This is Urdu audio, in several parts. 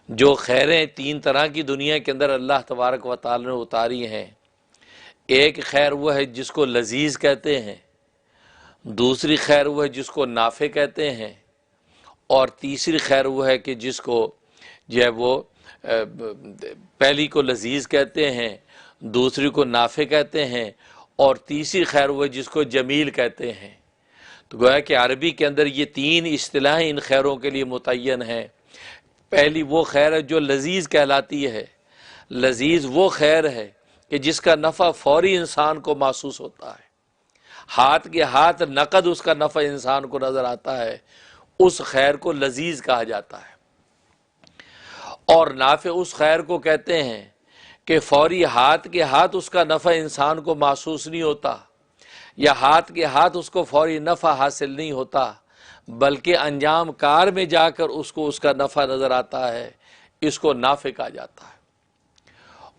جو خیریں تین طرح کی دنیا کے اندر اللہ تبارک و تعالی نے اتاری ہیں، ایک خیر وہ ہے جس کو لذیذ کہتے ہیں، دوسری خیر وہ ہے جس کو نافع کہتے ہیں، اور تیسری خیر وہ ہے کہ جس کو جو ہے وہ پہلی کو لذیذ کہتے ہیں، دوسری کو نافع کہتے ہیں، اور تیسری خیر وہ ہے جس کو جمیل کہتے ہیں۔ تو گویا کہ عربی کے اندر یہ تین اصطلاحیں ان خیروں کے لیے متعین ہیں۔ پہلی وہ خیر ہے جو لذیذ کہلاتی ہے۔ لذیذ وہ خیر ہے کہ جس کا نفع فوری انسان کو محسوس ہوتا ہے، ہاتھ کے ہاتھ نقد اس کا نفع انسان کو نظر آتا ہے، اس خیر کو لذیذ کہا جاتا ہے۔ اور نافع اس خیر کو کہتے ہیں کہ فوری ہاتھ کے ہاتھ اس کا نفع انسان کو محسوس نہیں ہوتا، یا ہاتھ کے ہاتھ اس کو فوری نفع حاصل نہیں ہوتا، بلکہ انجام کار میں جا کر اس کو اس کا نفع نظر آتا ہے، اس کو نافع کہا جاتا ہے۔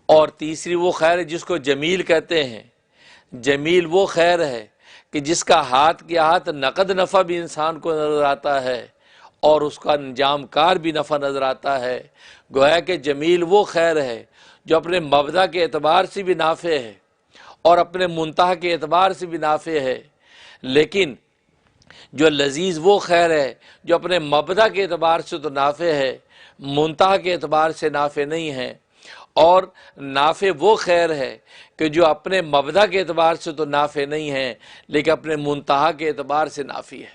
اور تیسری وہ خیر ہے جس کو جمیل کہتے ہیں۔ جمیل وہ خیر ہے کہ جس کا ہاتھ کے ہاتھ نقد نفع بھی انسان کو نظر آتا ہے اور اس کا انجام کار بھی نفع نظر آتا ہے۔ گویا کہ جمیل وہ خیر ہے جو اپنے مبدا کے اعتبار سے بھی نافع ہے اور اپنے منتہا کے اعتبار سے بھی نافع ہے، لیکن جو لذیذ وہ خیر ہے جو اپنے مبدا کے اعتبار سے تو نافع ہے، منتہا کے اعتبار سے نافع نہیں ہے۔ اور نافع وہ خیر ہے کہ جو اپنے مبدا کے اعتبار سے تو نافع نہیں ہے لیکن اپنے منتہا کے اعتبار سے نافع ہے۔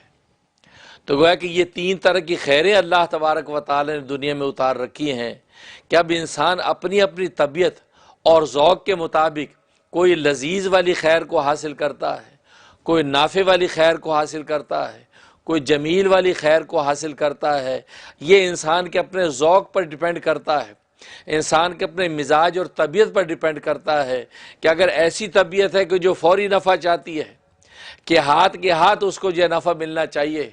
تو گویا کہ یہ تین طرح کی خیریں اللہ تبارک و تعالی نے دنیا میں اتار رکھی ہیں کہ اب انسان اپنی اپنی طبیعت اور ذوق کے مطابق کوئی لذیذ والی خیر کو حاصل کرتا ہے، کوئی نافع والی خیر کو حاصل کرتا ہے، کوئی جمیل والی خیر کو حاصل کرتا ہے۔ یہ انسان کے اپنے ذوق پر ڈیپینڈ کرتا ہے، انسان کے اپنے مزاج اور طبیعت پر ڈیپینڈ کرتا ہے کہ اگر ایسی طبیعت ہے کہ جو فوری نفع چاہتی ہے، کہ ہاتھ کے ہاتھ اس کو جو نفع ملنا چاہیے،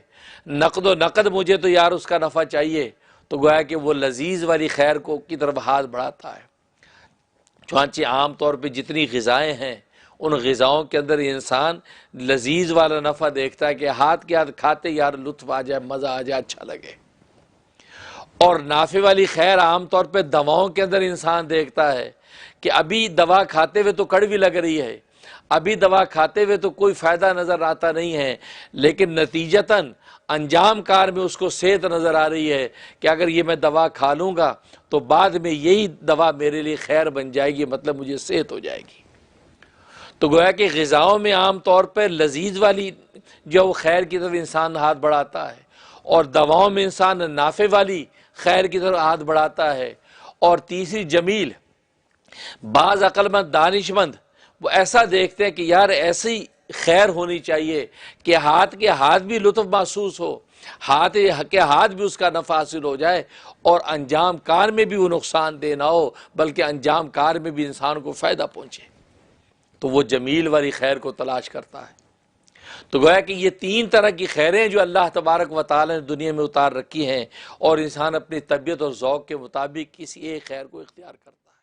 نقد و نقد مجھے تو یار اس کا نفع چاہیے، تو گویا کہ وہ لذیذ والی خیر کو کی طرف ہاتھ بڑھاتا ہے۔ چنانچہ عام طور پہ جتنی غذائیں ہیں ان غذاؤں کے اندر انسان لذیذ والا نفع دیکھتا ہے کہ ہاتھ کے ہاتھ کھاتے یار لطف آ جائے، مزہ آ جائے، اچھا لگے۔ اور نافع والی خیر عام طور پہ دواؤں کے اندر انسان دیکھتا ہے کہ ابھی دوا کھاتے ہوئے تو کڑوی لگ رہی ہے، ابھی دوا کھاتے ہوئے تو کوئی فائدہ نظر آتا نہیں ہے، لیکن نتیجتاً انجام کار میں اس کو صحت نظر آ رہی ہے کہ اگر یہ میں دوا کھا لوں گا تو بعد میں یہی دوا میرے لیے خیر بن جائے گی، مطلب مجھے صحت ہو جائے گی۔ تو گویا کہ غذاؤں میں عام طور پہ لذیذ والی جو وہ خیر کی طرف انسان ہاتھ بڑھاتا ہے، اور دواؤں میں انسان نافع والی خیر کی طرف ہاتھ بڑھاتا ہے۔ اور تیسری جمیل، بعض عقل مند دانش مند وہ ایسا دیکھتے ہیں کہ یار ایسی خیر ہونی چاہیے کہ ہاتھ کے ہاتھ بھی لطف محسوس ہو، ہاتھ کے ہاتھ بھی اس کا نفع حاصل ہو جائے، اور انجام کار میں بھی وہ نقصان دہ نہ ہو بلکہ انجام کار میں بھی انسان کو فائدہ پہنچے، تو وہ جمیل والی خیر کو تلاش کرتا ہے۔ تو گویا کہ یہ تین طرح کی خیریں جو اللہ تبارک و تعالی نے دنیا میں اتار رکھی ہیں، اور انسان اپنی طبیعت اور ذوق کے مطابق کسی ایک خیر کو اختیار کرتا ہے۔